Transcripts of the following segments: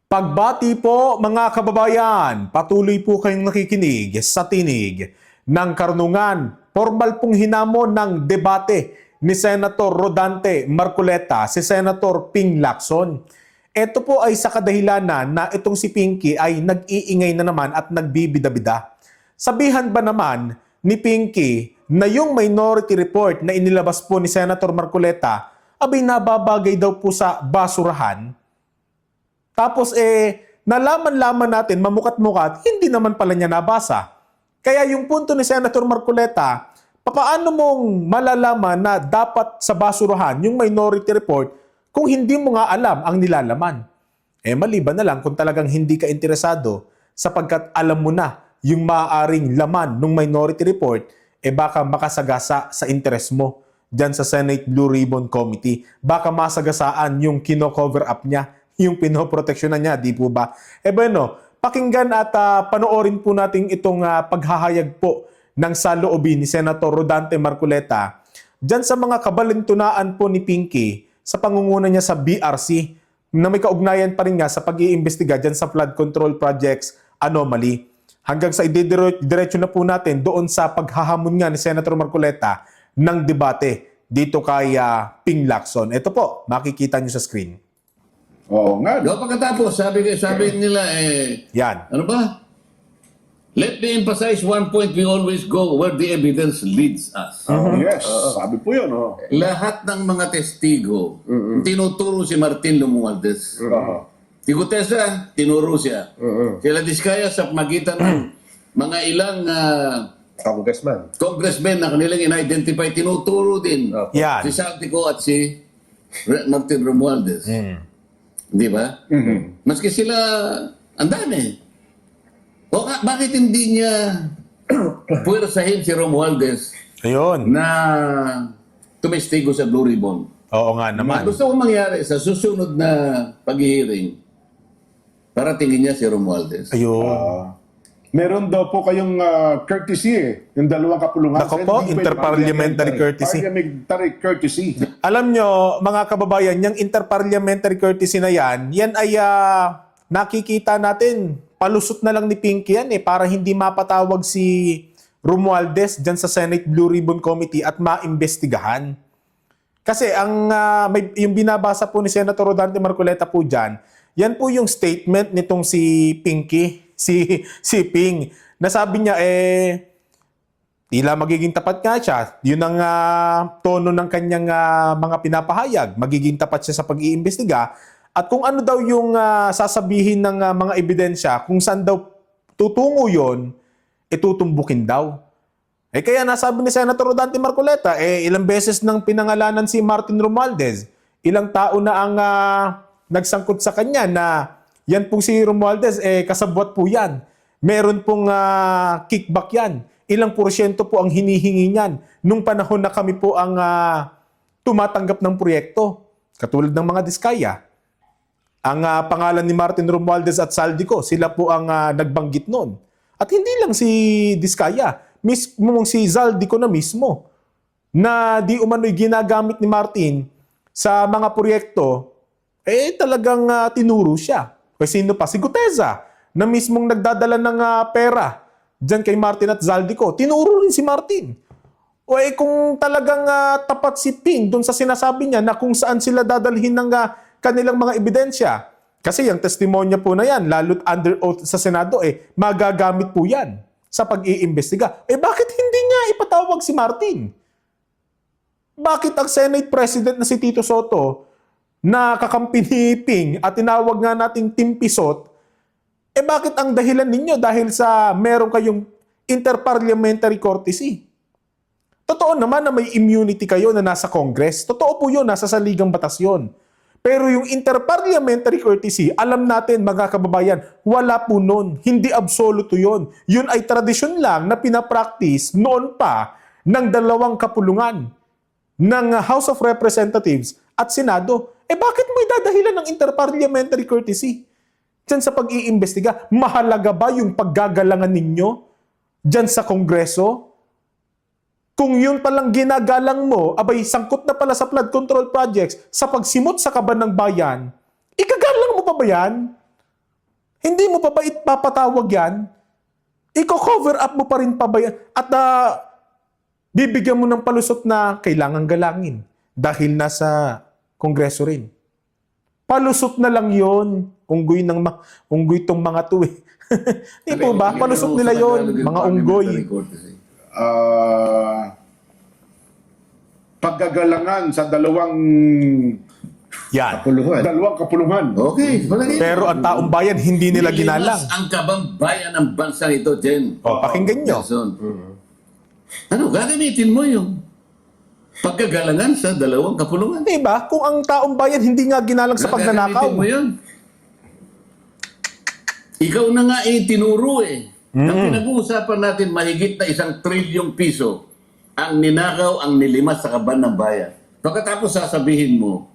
Pagbati po mga kababayan, patuloy po kayong nakikinig sa tinig ng karunungan. Formal pong hinamon ng debate ni Senator Rodante Marcoleta, si Senator Ping Lacson. Ito po ay sa kadahilanan na itong si Pinky ay nag-iingay na naman at nagbibida-bida. Sabihan ba naman ni Pinky na yung minority report na inilabas po ni Senator Marcoleta abay nababagay daw po sa basurahan? Tapos nalaman-laman natin, mamukat-mukat, hindi naman pala niya nabasa. Kaya yung punto ni Senator Marcoleta, papaano mong malalaman na dapat sa basurahan yung minority report kung hindi mo nga alam ang nilalaman? Maliban na lang kung talagang hindi ka interesado sapagkat alam mo na yung maaaring laman ng minority report, baka makasagasa sa interest mo dyan sa Senate Blue Ribbon Committee. Baka masagasaan yung kino-cover up niya, yung pinoproteksyonan niya, di po ba? Bueno, pakinggan at panoorin po natin itong paghahayag po ng saloobin ni Senator Rodante Marcoleta dyan sa mga kabalintunaan po ni Pinky sa pangunguna niya sa BRC na may kaugnayan pa rin nga sa pag-iimbestiga dyan sa flood control projects anomaly. Hanggang sa diretso na po natin doon sa paghahamon nga ni Senator Marcoleta ng debate dito kay Ping Lacson. Ito po, makikita nyo sa screen. Oo nga. Diba pagkatapos, sabi nila, Yan. ano ba? Let me emphasize one point, we always go where the evidence leads us. Yes, sabi po yun. Lahat ng mga testigo, tinuturo si Martin Romualdez. Si Gutesa, tinuro siya. Sila Diskaya sa magitan ng mga ilang congressmen na kanilang in-identify, tinuturo din. Yan. Si Saltico at si Martin Romualdez. Di ba? Maski sila, ang dami. O bakit hindi niya puwersahin si Romualdez Ayun. na tumestigo sa Blue Ribbon? Oo nga naman. Gusto kong mangyari sa susunod na pag-hearing, para tingin niya si Romualdez. Ayun. Meron daw po kayong courtesy yung dalawang kapulungan. Nako po, interparliamentary courtesy. Parliamentary courtesy. Alam nyo, mga kababayan, yung interparliamentary courtesy na yan ay nakikita natin, palusot na lang ni Pinky yan para hindi mapatawag si Romualdez dyan sa Senate Blue Ribbon Committee at maimbestigahan. Kasi yung binabasa po ni Senator Rodante Marcoleta po dyan, yan po yung statement nitong si Pinky, si Ping, na sabi niya tila magiging tapat nga siya. Yun ang tono ng kanyang mga pinapahayag. Magiging tapat siya sa pag-iimbestiga. At kung ano daw yung sasabihin ng mga ebidensya, kung saan daw tutungo yun, tutumbukin daw. Kaya nasabi ni Senator Rodante Marcoleta, ilang beses nang pinangalanan si Martin Romualdez. Ilang tao na ang nagsangkot sa kanya na yan pong si Romualdez, kasabwat po yan. Meron pong kickback yan. Ilang porsyento po ang hinihingi niyan nung panahon na kami po ang tumatanggap ng proyekto. Katulad ng mga Diskaya. Ang pangalan ni Martin Romualdez at Saldico, sila po ang nagbanggit noon. At hindi lang si Diskaya, mismo si Zaldico na mismo, na di umano'y ginagamit ni Martin sa mga proyekto, talagang tinuro siya. Kasi sino pa? Si Gutesa, na mismong nagdadala ng pera dyan kay Martin at Zaldico. Tinuro rin si Martin. Kung talagang tapat si Ping doon sa sinasabi niya na kung saan sila dadalhin ng kanilang mga ebidensya. Kasi yung testimonya po na yan, lalo't under oath sa Senado, magagamit po yan sa pag-iimbestiga. Bakit hindi niya ipatawag si Martin? Bakit ang Senate President na si Tito Soto na kakampi ni Ping at tinawag nga nating timpisot, bakit ang dahilan ninyo dahil sa meron kayong interparliamentary courtesy? Totoo naman na may immunity kayo na nasa Congress. Totoo po yun, nasa saligang batas yun. Pero yung interparliamentary courtesy, alam natin mga kababayan, wala po nun. Hindi absoluto yun. Yun ay tradisyon lang na pinapractice noon pa ng dalawang kapulungan ng House of Representatives at Senado. Bakit mo idadahilan ng interparliamentary courtesy dyan sa pag-iimbestiga? Mahalaga ba yung paggagalangan ninyo dyan sa Kongreso? Kung yun palang ginagalang mo, abay sangkot na pala sa flood control projects, sa pagsimot sa kaban ng bayan, igagalang mo pa ba yan? Hindi mo pa ba ipapatawag yan? Iko-cover up mo pa rin pa ba yan? At bibigyan mo ng palusot na kailangan galangin dahil nasa Kongreso rin. Palusot na lang yon. Unggoy tong mga to eh. Di po ba? Palusot nila yon, mga unggoy. Paggagalangan sa dalawang Yan. kapulungan. Okay. Pero ang taong bayan, hindi nila ginalang. Nilimas ang kabambayan ng bansa ito, Jen. O, pakinggan nyo. Jason. Ano, gagamitin mo yung paggagalangan sa dalawang kapulungan. Di ba? Kung ang taong bayan hindi nga ginalang sa pagnanakaw. Gagamitin mo yun. Ikaw na nga tinuro eh. Ang pinag-uusapan natin, mahigit na 1 trilyong piso ang ninakaw, ang nilimas sa kaban ng bayan. Pagkatapos sasabihin mo,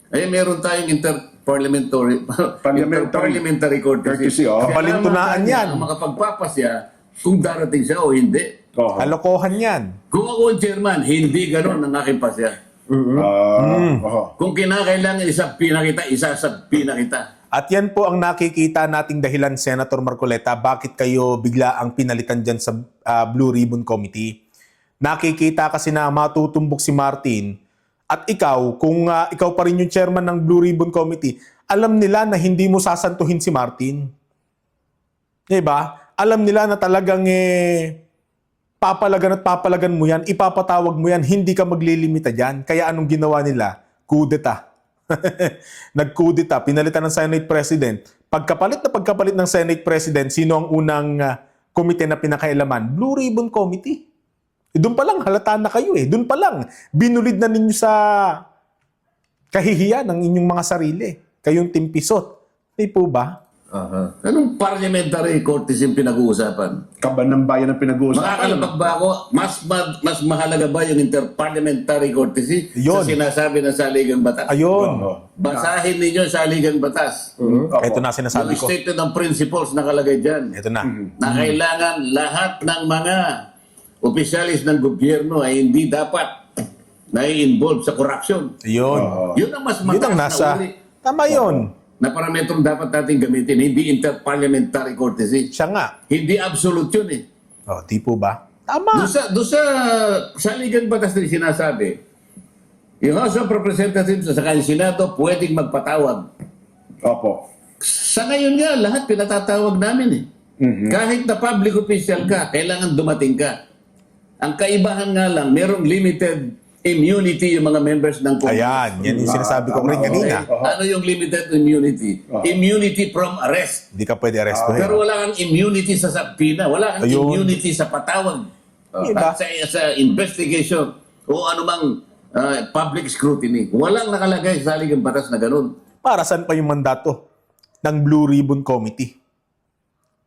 ay meron tayong interparliamentary courtesy. Kabalintunaan yan. Ang makapagpapasya kung darating siya o hindi. Kalokohan yan. Kung ako ang chairman, hindi ganun ang aking pasya. Kung kinakailangan isasabi na kita. At yan po ang nakikita nating dahilan, Senator Marcoleta, bakit kayo bigla ang pinalitan dyan sa Blue Ribbon Committee. Nakikita kasi na matutumbok si Martin at ikaw, kung ikaw pa rin yung chairman ng Blue Ribbon Committee, alam nila na hindi mo sasantuhin si Martin. Diba? Alam nila na talagang papalagan at papalagan mo yan, ipapatawag mo yan, hindi ka maglilimita dyan. Kaya anong ginawa nila? Kudeta. Nagkudeta, pinalitan ng Senate President. Pagkapalit ng Senate President, sino ang unang komite na pinakailaman? Blue Ribbon Committee. Doon pa lang, halata na kayo eh. Doon pa lang, binulid na ninyo sa kahihiyan ng inyong mga sarili. Kayong timpisot. Di po ba? Anong parliamentary courtesy yung pinag-uusapan? Kaban ng bayan ang pinag-uusapan. Makakalapag ba ako? Mas mahalaga ba yung interparliamentary courtesy Yun. sa sinasabi ng saligang batas? Ayun. Basahin ninyo yung saligang batas. Ito na sinasabi Yung ko. statement ng principles nakalagay dyan. Ito na. Na kailangan lahat ng mga opisyalis ng gobyerno ay hindi dapat na-involve sa corruption. Ayun. Yun ang mas Yun ang mataas nasa... na uri Tama yun. na parametrong dapat natin gamitin. Hindi interparliamentary courtesy. Siya nga. Hindi absolute yun eh. O, di po ba? Tama. Doon sa saligang batas din sinasabi, yung House of Representatives sa kanyang Senado pwedeng magpatawag. Opo. Sa ngayon nga, lahat pinatatawag namin eh. Kahit na public official ka, kailangan dumating ka. Ang kaibahan nga lang, merong limited immunity yung mga members ng Congress. Ayan. Yan yung sinasabi ko rin kanina. Ano yung limited immunity? Immunity from arrest. Hindi ka pwede arrestuhin. Pero wala kang immunity sa subpoena. Wala kang Ayun. immunity sa patawag. Diba? Sa investigation o anumang public scrutiny. Walang nakalagay sa saligang batas na ganun. Para saan pa yung mandato ng Blue Ribbon Committee?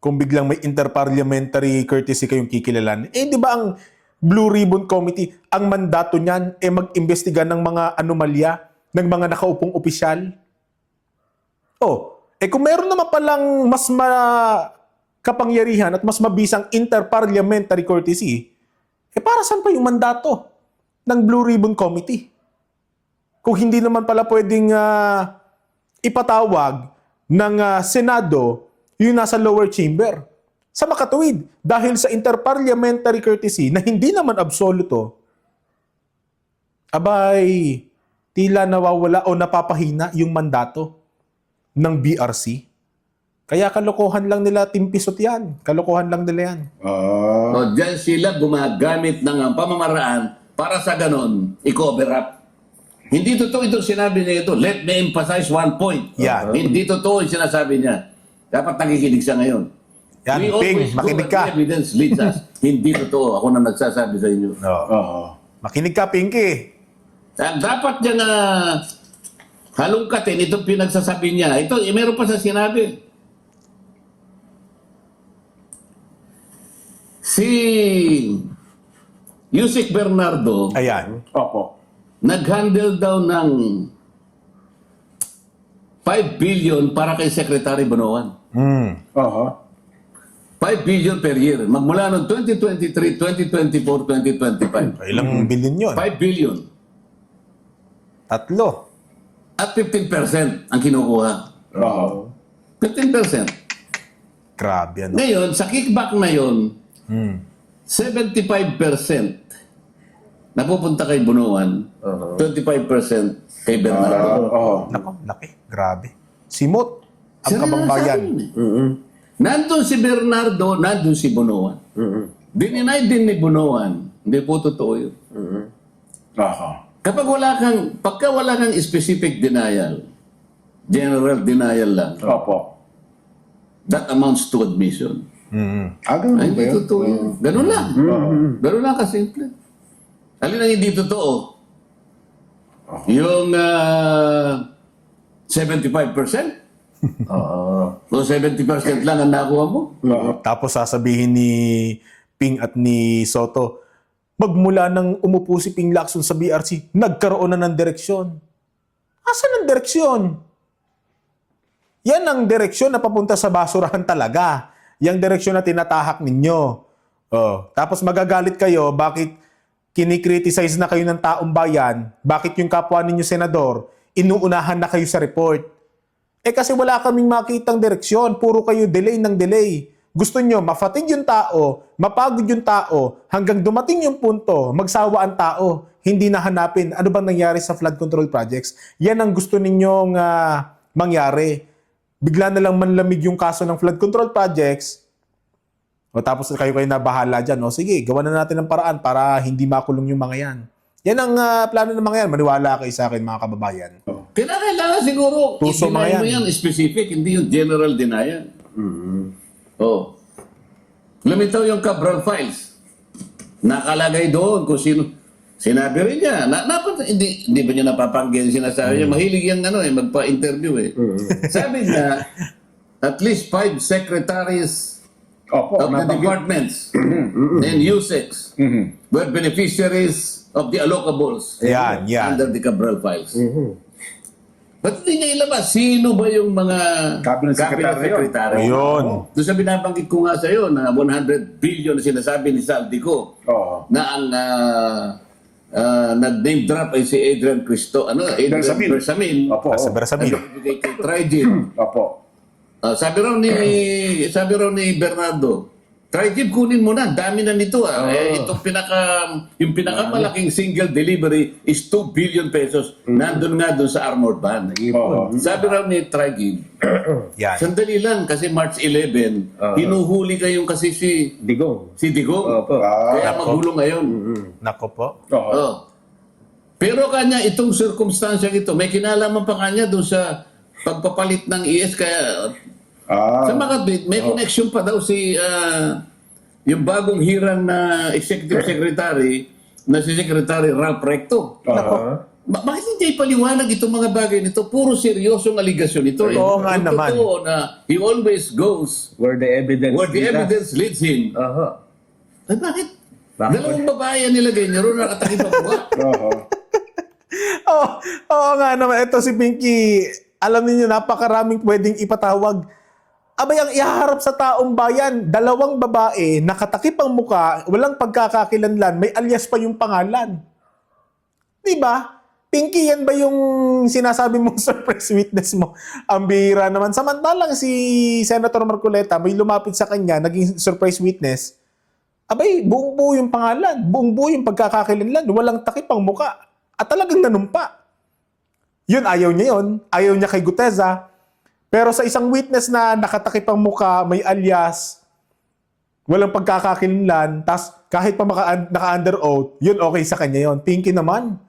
Kung biglang may interparliamentary courtesy kayong kikilalan. Di ba ang Blue Ribbon Committee, ang mandato niyan mag-imbestiga ng mga anomalya ng mga nakaupong opisyal? Kung meron naman palang mas kapangyarihan at mas mabisang interparliamentary courtesy, para saan pa yung mandato ng Blue Ribbon Committee? Kung hindi naman pala pwedeng ipatawag ng Senado yung nasa lower chamber. Sa makatuwid, dahil sa interparliamentary courtesy na hindi naman absoluto, abay, tila nawawala o napapahina yung mandato ng BRC. Kaya kalokohan lang nila, timpisot yan. Kalokohan lang nila yan. O, dyan sila gumagamit ng pamamaraan para sa ganon, i-cover up. Hindi totoo itong sinabi niya ito. Let me emphasize one point. Yan. Hindi totoo yung sinasabi niya. Dapat nakikinig siya ngayon. Yan, We Ping, always go makinig where ka. the evidence leads us. Hindi totoo. Ako na nagsasabi sa inyo. Makinig ka, Pinky. Dapat niya na halongkatin itong pinagsasabi niya. Ito, meron pa sa sinabi. Si Yusek Bernardo Ayan. Opo. nag-handle daw ng 5 billion para kay Secretary Bonoan. 5 billion per year. Magmula noong 2023, 2024, 2025. Ilang billion yun? 5 billion. 3. At 15% ang kinukuha. 15%. Grabe, ano? Ngayon, sa kickback na yon, 75% napupunta kay Bunuan, 25% kay Bernardo. Nako, laki. Grabe. Simot ang Sila kabangbayan. nasabi yun eh. Nandun si Bernardo, nandun si Bunuan. Dininay din ni Bunuan. Hindi po totoo yun. Pagka wala kang specific denial, general denial lang, that amounts to admission. Ganun Ay, ba hindi yun? totoo yun. Ganun lang. Ganun lang kasimple. Alin ang hindi totoo? Yung 75%? O 70% lang ang nakuha mo? Tapos sasabihin ni Ping at ni Soto, magmula nang umupo si Ping Lacson sa BRC, nagkaroon na ng direksyon. Asan ang direksyon? Yan ang direksyon na papunta sa basurahan talaga. Yang direksyon na tinatahak ninyo. Tapos magagalit kayo, bakit kinikriticize na kayo ng taong bayan, bakit yung kapwa ninyo senador, inuunahan na kayo sa report. Kasi wala kaming makitang direksyon, puro kayo delay ng delay. Gusto nyo, mafatig yung tao, mapagod yung tao, hanggang dumating yung punto, magsawa ang tao, hindi na hanapin ano bang nangyari sa flood control projects. Yan ang gusto ninyong mangyari. Bigla na lang manlamig yung kaso ng flood control projects, tapos kayo na bahala dyan. Sige, gawa na natin ng paraan para hindi makulong yung mga yan. Yan ang plano ng mga yan. Maniwala kayo sa akin, mga kababayan. Kailangan siguro, Tuso i-deny mga mo yan. yan specific, hindi yung general denial. Lumitaw yung Cabral Files. Nakalagay doon kung sino. Sinabi rin niya. Hindi ba niya napapanggihan sinasabi niya? Mahilig yung magpa-interview eh. Sabi niya, at least 5 secretaries of the departments and USEX were beneficiaries of the allocables Yan. under the Cabral Files. Ba't hindi niya ilabas? Sino ba yung mga Cabinet Secretary? Ayun. Doon sa binabanggit ko nga sa'yo na 100 billion na sinasabi ni Saldico na ang nag-name drop ay si Adrian Adrian Bersamin. Sa Bersamin. Bigay kay Trigid. Sabi raw ni Bernardo, Trigid kunin mo na, dami na nito itong yung pinakamalaking single delivery is 2 billion pesos. Nandun nga doon sa armored van. Sabi raw ni Trigid, Yan. sandali lang kasi March 11, hinuhuli kayong kasi si Digong. Digong. Kaya magulo ngayon. Nako po. Pero kanya itong circumstansya ito, may kinalaman pa kanya doon sa pagpapalit ng ES kaya sa Makatwid, may connection pa daw si yung bagong hirang na executive secretary na si Secretary Ralph Recto. Bakit hindi ipaliwanag itong mga bagay nito? Puro seryosong aligasyon ito. Oo nga naman. Totoo na he always goes Where the evidence leads him. Ay, bakit? Dalawang babae ang nilagay niya ron nakatakip pa buka. Oo nga naman. Ito si Pinky, alam niyo napakaraming pwedeng ipatawag. Abay, ang ihaharap sa taong bayan, dalawang babae, nakatakip ang muka, walang pagkakakilanlan, may alias pa yung pangalan. Diba? Pinky, yan ba yung sinasabi mong surprise witness mo? Ang bihira naman. Samantalang si Senator Marcoleta, may lumapit sa kanya, naging surprise witness. Abay, buong buo yung pangalan, buong buo yung pagkakakilanlan, walang takip ang muka. At talagang nanumpa. Yun, ayaw niya yun. Ayaw niya kay Guteza. Pero sa isang witness na nakatakip ang muka, may alias, walang pagkakakilanlan, tas kahit pa naka-under oath, yun okay sa kanya yun. Pinky naman.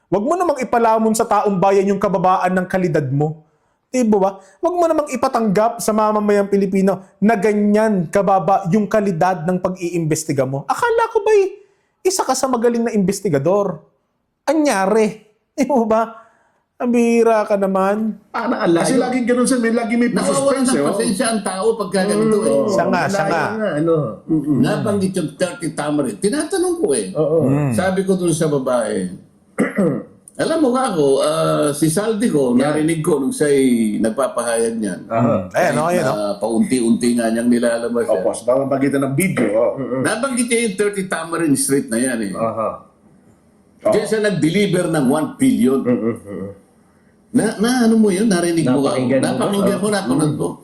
Wag mo namang ipalamon sa taong bayan yung kababaan ng kalidad mo. Diba ba? Wag mo namang ipatanggap sa mamamayang Pilipino na ganyan kababa yung kalidad ng pag-iimbestiga mo. Akala ko ba'y isa ka sa magaling na investigador? Anyari. Diba ba? Ang bihira ka naman. Kasi laging ganun sir, lagi may Nawawalan suspense. ng pasensya ang tao pagka ganito Siya nga. Nabanggit yung 30 tamarin. Tinatanong ko Sabi ko dun sa babae, alam mo nga ako, si Saldico, narinig ko nung siya'y nagpapahayag niyan. Ayan. Paunti-unti nga niyang nilalabas. Opo, sa pamagitan ng video. Nabanggit niya yung 30 Tamarin Street na yan Diyan siya nag-deliver ng 1 billion. Na ano mo yun? Narinig mo ka? Napakinggan mo, napanood mo.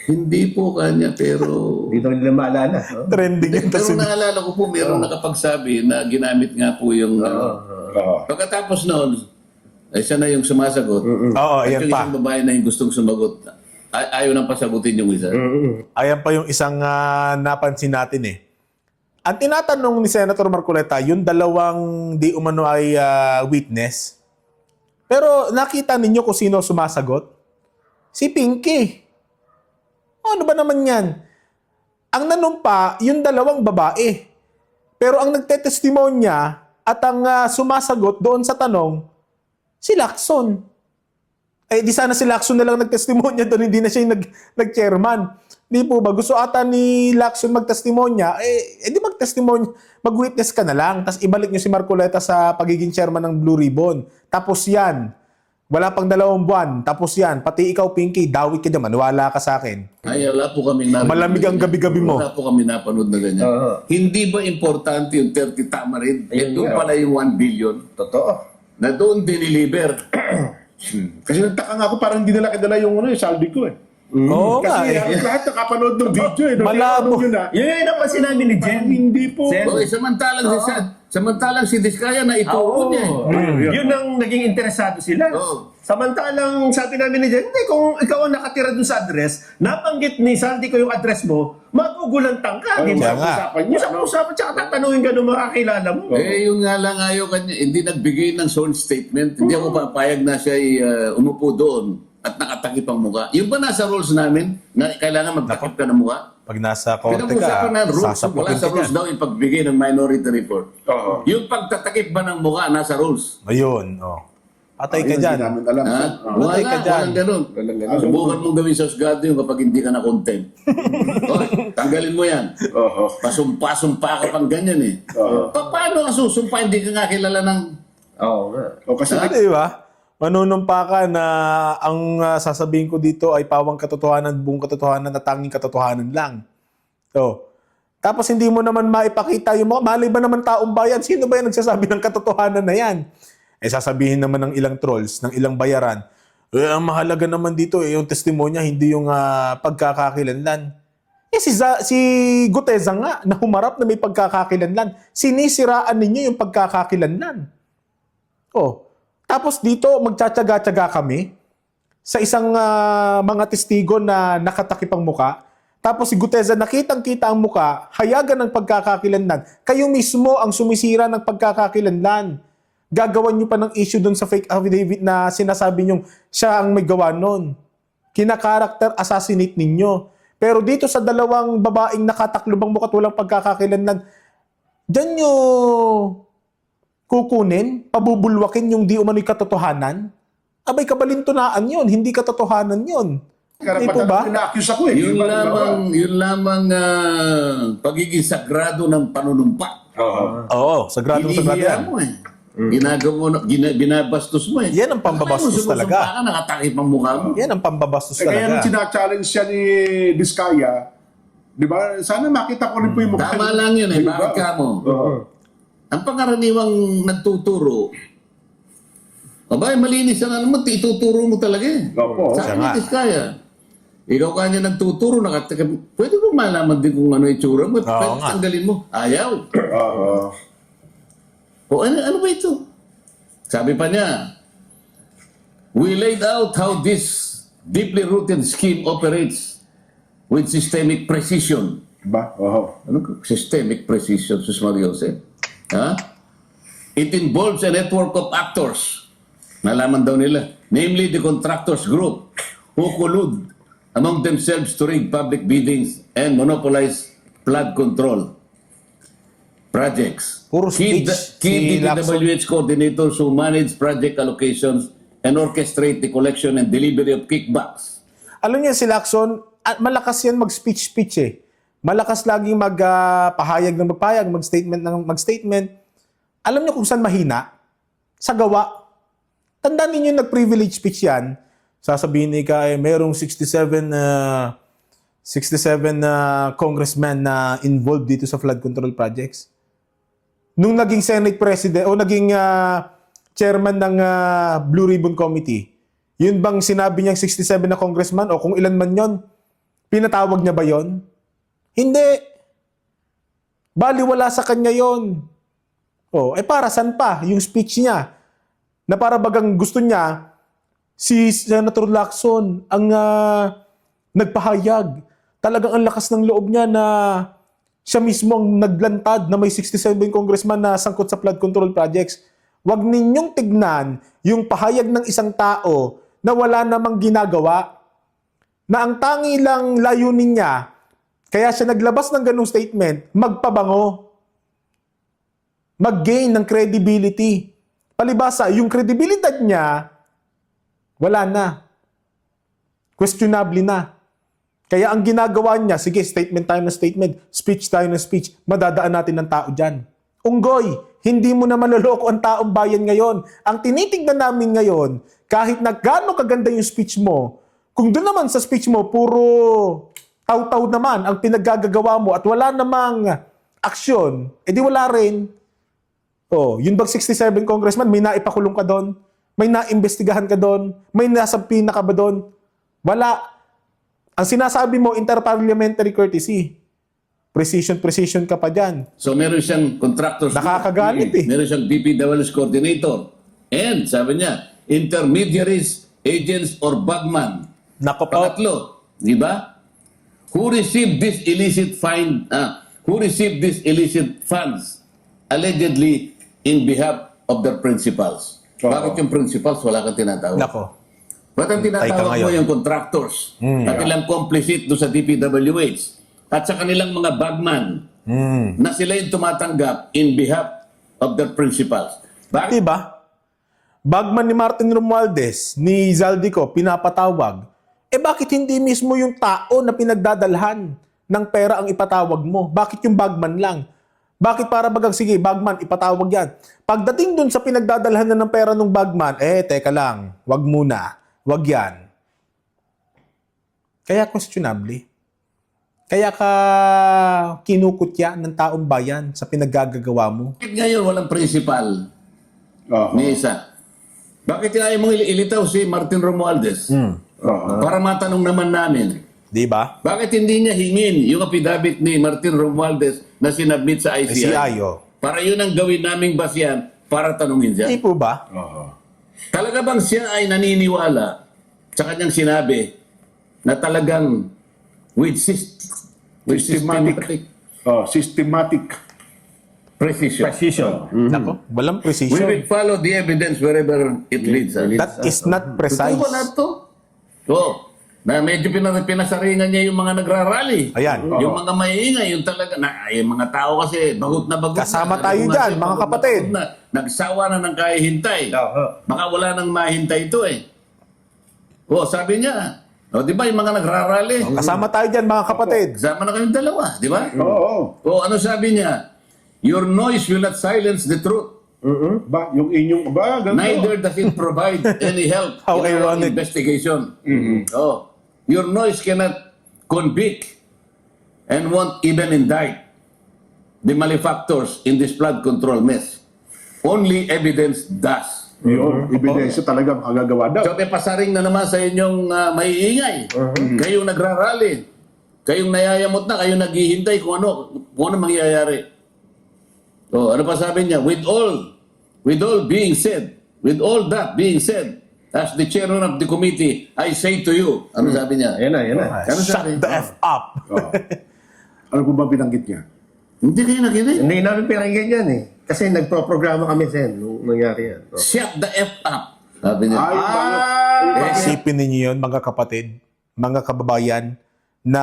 Hindi po kanya, pero... Hindi daw nila maalala. No? Trending yun. Pero Kasi, naalala ko po, mayroong nakapagsabi na ginamit nga po yung... Oo. Pagkatapos noon, ay siya na yung sumasagot. Oo, At ayan yung pa. isang babae na yung gustong sumagot, ayaw nang pasagutin yung isa. Ayan pa yung isang napansin natin eh. Ang tinatanong ni Senator Marcoleta, yung dalawang di umano ay witness. Pero nakita ninyo kung sino sumasagot? Si Pinky. Ano ba naman yan? Ang nanumpa, yung dalawang babae. Pero ang nagtetestimonya at ang sumasagot doon sa tanong, si Lacson. Eh, di sana si Lacson na lang nagtestimonya doon, hindi na siya yung nag-chairman. Di po ba? Gusto ata ni Lacson magtestimonya, di magtestimonya, mag-witness ka na lang, tapos ibalik niyo si Marcoleta sa pagiging chairman ng Blue Ribbon. Tapos yan, wala pang 2 buwan, tapos yan, pati ikaw, Pinky, dawit ka dyan, maniwala ka sa akin. Ay, wala po kami napanood. Malamig ang gabi-gabi mo. Wala po kami napanood na ganyan. Hindi ba importante yung 30 tamarin? Ayun Doon nga. pala yung 1 billion Totoo. na doon diniliver. Kasi nagtaka nga ako, parang hindi nila kadala yung saldi ko eh. Oo nga Kasi eh. lahat nakapanood ng video eh. Malabo. Yun na. Yun yung napansin namin ni Jen. Parang hindi po. Sen. Okay, samantalang si Diskaya na ituro niya. Yun ang naging interesado sila. Oo. Samantalang sabi namin ni Jen, hindi, kung ikaw ang nakatira dun sa address, nabanggit ni Sandy ko yung address mo, magugulantang ka. Di kaya ba? nga. Usapan niya. Usap-usapan, tsaka tatanungin ka ng mga kilala mo. Yun nga lang ayaw kanya, hindi nagbigay ng sworn statement. Hindi ako papayag na siya umupo doon at nakatakip ang mukha. Yung ba nasa rules namin na kailangan magtakip ka ng mukha? Pag nasa korte Pinag-usapan na ka, rules. Wala sasapukin sa ka rules dyan. daw yung pagbigay ng minority report. Oo. Yung pagtatakip ba ng mukha nasa rules? Ayun, oh. Patay ka Ayun, dyan. Hindi namin alam. Ha? Patay ka dyan. Walang ganun. Subukan mong gawin sa husgado yung kapag hindi ka na content. Oy, tanggalin mo yan. Oo. Pasumpa-sumpa ka pang ganyan eh. Paano ka susumpa? Hindi ka nga kilala ng... Oo nga. O kasi Di ba? Manunumpa ka na ang sasabihin ko dito ay pawang katotohanan, buong katotohanan at tanging katotohanan lang. So, tapos hindi mo naman maipakita yung mga, malay ba naman taong bayan? Sino ba yung nagsasabi ng katotohanan na yan? Eh sasabihin naman ng ilang trolls, ng ilang bayaran, ang mahalaga naman dito yung testimonya, hindi yung pagkakakilanlan. Eh si Guteza nga, na humarap na may pagkakakilanlan. Sinisiraan ninyo yung pagkakakilanlan. Oh, tapos dito magtsatsaga-tsaga kami sa isang mga testigo na nakatakip ang muka. Tapos si Guteza nakitang-kita ang muka, hayagan ng pagkakakilanlan. Kayo mismo ang sumisira ng pagkakakilanlan. Gagawan nyo pa ng issue doon sa fake affidavit na sinasabi nyong siya ang may gawa nun. Kina-character assassinate ninyo. Pero dito sa dalawang babaeng nakataklobang muka at walang pagkakakilanlan, dyan nyo kukunin, pabubulwakin yung di umano'y katotohanan. Abay, kabalintunaan yun, hindi katotohanan yun. Hindi po ba? karapatan na-accuse ako eh. Yun Iba, lamang pagiging sagrado ng panunumpa. Oo. Oo, sagradong sagrado Hinihiya yan. mo eh. Ginagawa mo, binabastos mo eh. Yan ang pambabastos Ano talaga. ka, nakatakip ang mukha mo. Yan ang pambabastos Eh, kaya nung talaga. sina-challenge siya ni Diskaya, di ba, sana makita ko rin po yung mukha. Tama lang yun eh. Di ba? Bakit ka mo? Oo. Ang pangaraniwang nagtuturo, abay, malinis ang ano mo, ituturo mo talaga eh. Opo. Sa Siya nga. akin, kaya. Ikaw kanya nagtuturo, pwede mo malaman din kung ano itsura mo. Pwede nga. tanggalin mo. Ayaw. Oo. O ano ba ito? Sabi pa niya, we laid out how this deeply rooted scheme operates with systemic precision. Diba? Oo. Ano ka? Systemic precision, Sus Mariose. Ha? It involves a network of actors. Nalaman daw nila. Namely, the contractors group who collude among themselves to rig public biddings and monopolize flood control projects. Puro speech Key si Lacson. DPWH coordinators who manage project allocations and orchestrate the collection and delivery of kickbacks. Alam niyo si Lacson, malakas yan mag-speech eh. Malakas laging magpahayag ng magpahayag, mag-statement ng mag-statement. Alam niyo kung saan mahina? Sa gawa. Tandaan ninyo nag-privilege speech yan. Sasabihin ni ka, merong 67 congressmen na involved dito sa flood control projects. Nung naging Senate President o naging chairman ng Blue Ribbon Committee, yun bang sinabi niyang 67 na congressman o kung ilan man yon, Pinatawag niya ba yon? Hindi. Baliwala sa kanya yon. Para saan pa yung speech niya? Na para bagang gusto niya, si Senator Lacson ang nagpahayag. Talagang ang lakas ng loob niya na siya mismo ang naglantad na may 67 congressman na sangkot sa flood control projects. Huwag ninyong tignan yung pahayag ng isang tao na wala namang ginagawa. Na ang tangi lang layunin niya, kaya siya naglabas ng ganung statement, magpabango. Mag-gain ng credibility. Palibasa, yung kredibilidad niya, wala na. Questionable na. Kaya ang ginagawa niya, sige, statement tayo na statement, speech tayo na speech, madadaan natin ng tao dyan. Unggoy, hindi mo na maloloko ang taong bayan ngayon. Ang tinitignan namin ngayon, kahit na gaano kaganda yung speech mo, kung doon naman sa speech mo, puro taw-taw naman ang pinaggagawa mo at wala namang aksyon, edi wala rin. Yun bang 67 congressman, may naipakulong ka doon? May naimbestigahan ka doon? May nasabpina ka ba doon? Wala. Ang sinasabi mo, interparliamentary courtesy. Precision ka pa dyan. So meron siyang contractors. Nakakagalit eh. Meron siyang DPW's coordinator. And sabi niya, intermediaries, agents, or bagman. Nako po. Pangatlo, di ba? Who received this illicit funds allegedly in behalf of their principals? Bakit yung principals wala kang tinatawag? Nako. Ba't ang tinatawag mo yung contractors at ilang complicit do sa DPWH at sa kanilang mga bagman na sila yung tumatanggap in behalf of their principals? Bakit? Diba? Bagman ni Martin Romualdez, ni Zaldico, pinapatawag. Bakit hindi mismo yung tao na pinagdadalhan ng pera ang ipatawag mo? Bakit yung bagman lang? Bakit para bagang, sige, bagman, ipatawag yan. Pagdating dun sa pinagdadalhan na ng pera ng bagman, teka lang, wag muna, wag yan. Kaya questionable. Kaya ka kinukutya ng taong bayan sa pinaggagawa mo. Bakit ngayon walang principal ni isa? Bakit ayaw mong ilitaw si Martin Romualdez? Para matanong naman namin. Di ba? Bakit hindi niya hingin yung affidavit ni Martin Romualdez na sinabmit sa ICI? Para yun ang gawin naming basyan para tanungin siya. Hindi po ba? Talaga bang siya ay naniniwala sa kanyang sinabi na talagang with systematic Systematic. precision. Nako, walang We precision. will follow the evidence wherever it leads. That is not precise. Totoo ba na ito? Na medyo pinasaringan niya yung mga nagrarally. Ayan. Yung mga maiingay, yung talaga, yung mga tao kasi bagot na bagot. Kasama na. tayo Bagot dyan, na, mga bagot na, kapatid. bagot na. Nagsawa na ng kahihintay. Baka wala nang mahintay ito eh. Sabi niya, di ba yung mga nagrarally? Kasama tayo dyan, mga kapatid. Kasama na kayong dalawa, di ba? Oo. Ano sabi niya? Your noise will not silence the truth. Yung inyong, ganito. Neither does it provide any help How in our ironic. investigation. Your noise cannot convict and won't even indict the malefactors in this flood control mess. Only evidence does. Yun, ebidensya talagang magagawa daw. So, may pasaring na naman sa inyong maiingay. Kayong nagrarally. Kayong nayayamot na, kayong naghihintay kung ano mangyayari. Ano pa sabi niya? With all that being said, as the chairman of the committee, I say to you, ano sabi niya? Yan na. Ano Shut sabi? the F up. Ano po ba binanggit niya? Hindi kayo nakinig. Hindi namin pinakinggan yan eh. Kasi nagpo-programa kami sen nung nangyari yan. Shut the F up. Sabi niya. Isipin ninyo yun, mga kapatid, mga kababayan, na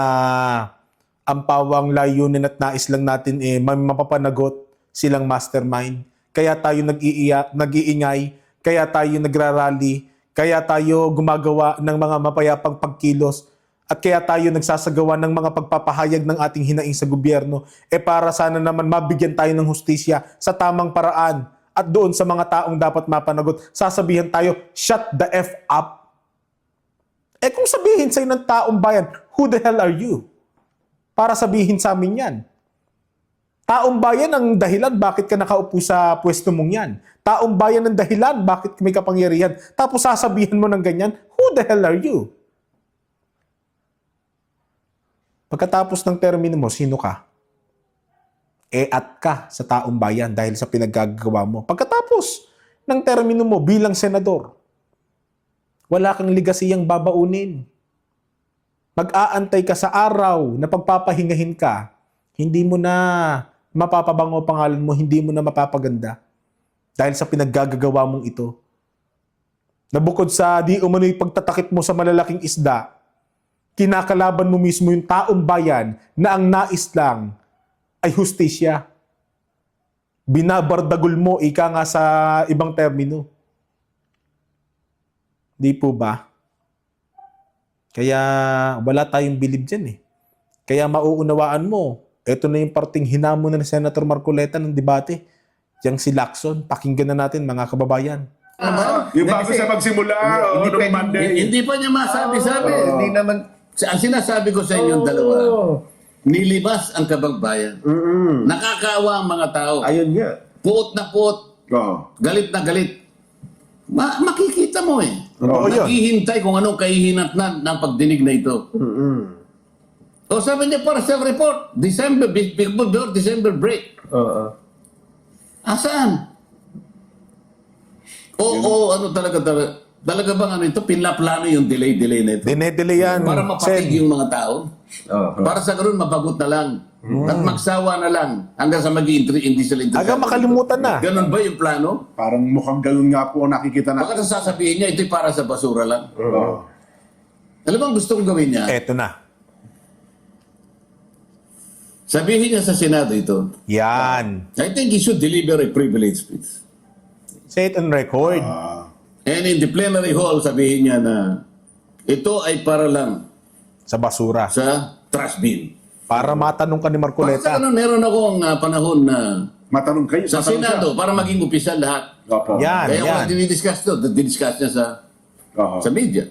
ang pawang layunin at nais lang natin mapapanagot silang mastermind. Kaya tayo nag-iingay, kaya tayo nagrarally, kaya tayo gumagawa ng mga mapayapang pagkilos, at kaya tayo nagsasagawa ng mga pagpapahayag ng ating hinaing sa gobyerno, para sana naman mabigyan tayo ng hustisya sa tamang paraan. At doon sa mga taong dapat mapanagot, sasabihan tayo, shut the F up. Kung sabihin sa'yo ng taong bayan, who the hell are you? Para sabihin sa amin yan. Taong bayan ang dahilan bakit ka nakaupo sa pwesto mong yan. Taong bayan ang dahilan bakit may kapangyarihan. Tapos sasabihin mo ng ganyan, who the hell are you? Pagkatapos ng termino mo, sino ka? At ka sa taong bayan dahil sa pinaggagawa mo. Pagkatapos ng termino mo bilang senador, wala kang ligasiyang babaunin. Mag-aantay ka sa araw na pagpapahingahin ka, hindi mo na mapapabango pangalan mo, hindi mo na mapapaganda dahil sa pinaggagawa mong ito. Nabukod sa di umano'y pagtatakip mo sa malalaking isda, kinakalaban mo mismo yung taong bayan na ang nais lang ay hustisya. Binabardagol mo, ika nga sa ibang termino. Di po ba? Kaya wala tayong bilib dyan eh. Kaya mauunawaan mo, ito na yung parting hinamon na ni Senator Marcoleta ng debate. Yang si Lacson, pakinggan na natin mga kababayan. Yung bago sa magsimula, Hindi nung pwede- Monday. Hindi pa niya masabi-sabi. Hindi naman... Ang sinasabi ko sa inyong dalawa, nilibas ang kabagbayan. Nakakaawa ang mga tao. Ayun nga. Puot na puot, Oo. galit na galit. Makikita mo eh. Oo, yun. Naghihintay kung anong kahihinatnan ng pagdinig na ito. O sabi niya para self-report, before December break. Oo. Asaan? Oo, ano talaga bang ano ito, pinaplano yung delay na ito. Dinedelay yan. Para mapatig Sen. yung mga tao. Para sa ganun, mabagot na lang. At magsawa na lang hanggang sa hindi sila interesado. Hanggang makalimutan na. Ganun ba yung plano? Parang mukhang ganun nga po ang nakikita Baka natin. sasabihin niya, ito'y para sa basura lang. Oo. Alam mo ang gusto kong gawin niya? Eto na. Sabihin niya sa Senado ito, Yan. I think he should deliver a privilege speech. Say it on record. And in the plenary hall, sabihin niya na ito ay para lang Sa basura. sa trash bin. Para matanong ka ni Para sa Marcoleta. ganun, meron akong panahon na Matanong kayo. sa matanong Senado siya. para maging opisyal lahat. Opo. Yan, Kaya wala yan. dinidiscuss to, dinidiscuss niya Oo. sa media.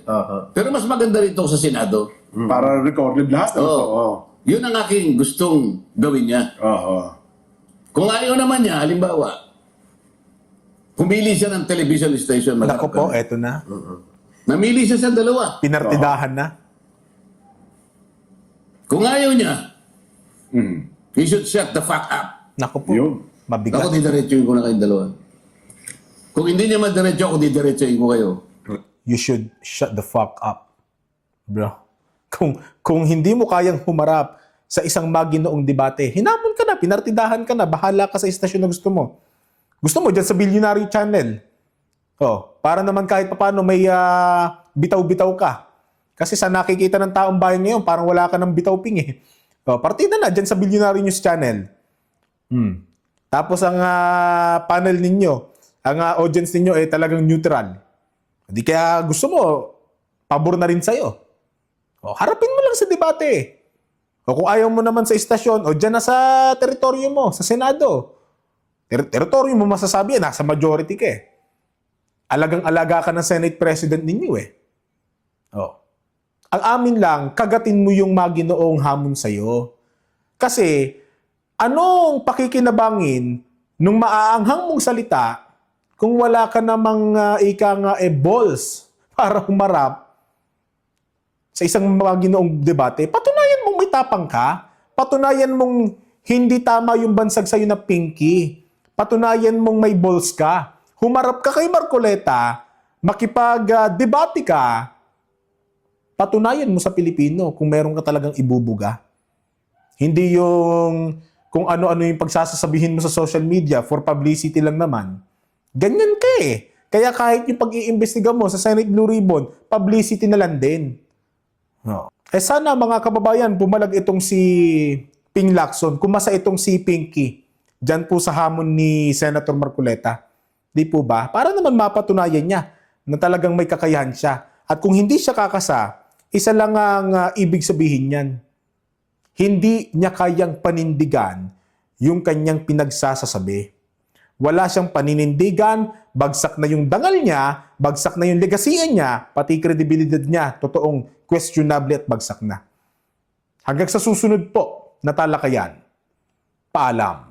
Pero mas maganda rito sa Senado. Para recorded lahat. Oo. Oo. Yun ang aking gustong gawin niya. Oo. Kung ayaw naman niya, halimbawa, pumili siya ng television station. Nako po, magharap eto na. kami. Namili siya sa dalawa. Pinartidahan na. Kung ayaw niya, Mm. he should shut the fuck up. Nako po. Yun. Mabigat. Ako didiretsuhin ko na kayong dalawa. Kung hindi niya madiretso, ako didiretsuhin ko kayo. You should shut the fuck up. Bro. Kung hindi mo kayang humarap sa isang maginoong debate, hinamon ka na, pinartidahan ka na, bahala ka sa istasyon na gusto mo. Gusto mo dyan sa Billionaire Channel. Oh, para naman kahit papaano may bitaw-bitaw ka. Kasi sa nakikita ng taong bayan ngayon, parang wala ka ng bitaw-ping eh. Oh, partida na dyan sa Billionaire News Channel. Tapos ang panel ninyo, ang audience ninyo ay talagang neutral. Hindi kaya gusto mo, pabor na rin sa'yo. O, harapin mo lang sa debate. O kung ayaw mo naman sa istasyon, o dyan na sa teritoryo mo, sa Senado. Teritoryo mo masasabi, nasa majority ka eh. Alagang-alaga ka ng Senate President ninyo eh. O. Ang amin lang, kagatin mo yung maginoong hamon sa'yo. Kasi, anong pakikinabangin nung maaanghang mong salita kung wala ka namang balls para humarap sa isang maginoong debate? Patunayan mong may tapang ka. Patunayan mong hindi tama yung bansag sa'yo na pinky. Patunayan mong may balls ka. Humarap ka kay Marcoleta, makipag-debate ka, patunayan mo sa Pilipino kung meron ka talagang ibubuga. Hindi yung kung ano-ano yung pagsasabihin mo sa social media for publicity lang naman. Ganyan ka eh. Kaya kahit yung pag-iimbestiga mo sa Senate Blue Ribbon, publicity na lang din. No. Sana mga kababayan, bumalag itong si Ping Lacson, kumasa itong si Pinky. Diyan po sa hamon ni Senator Marcoleta. Di po ba? Para naman mapatunayan niya na talagang may kakayahan siya. At kung hindi siya kakasa, isa lang ang ibig sabihin niyan. Hindi niya kayang panindigan yung kanyang pinagsasasabi. Wala siyang paninindigan, bagsak na yung dangal niya, bagsak na yung legasiyan niya, pati kredibilidad niya, totoong questionable at bagsak na. Hanggang sa susunod po na talakayan. Paalam.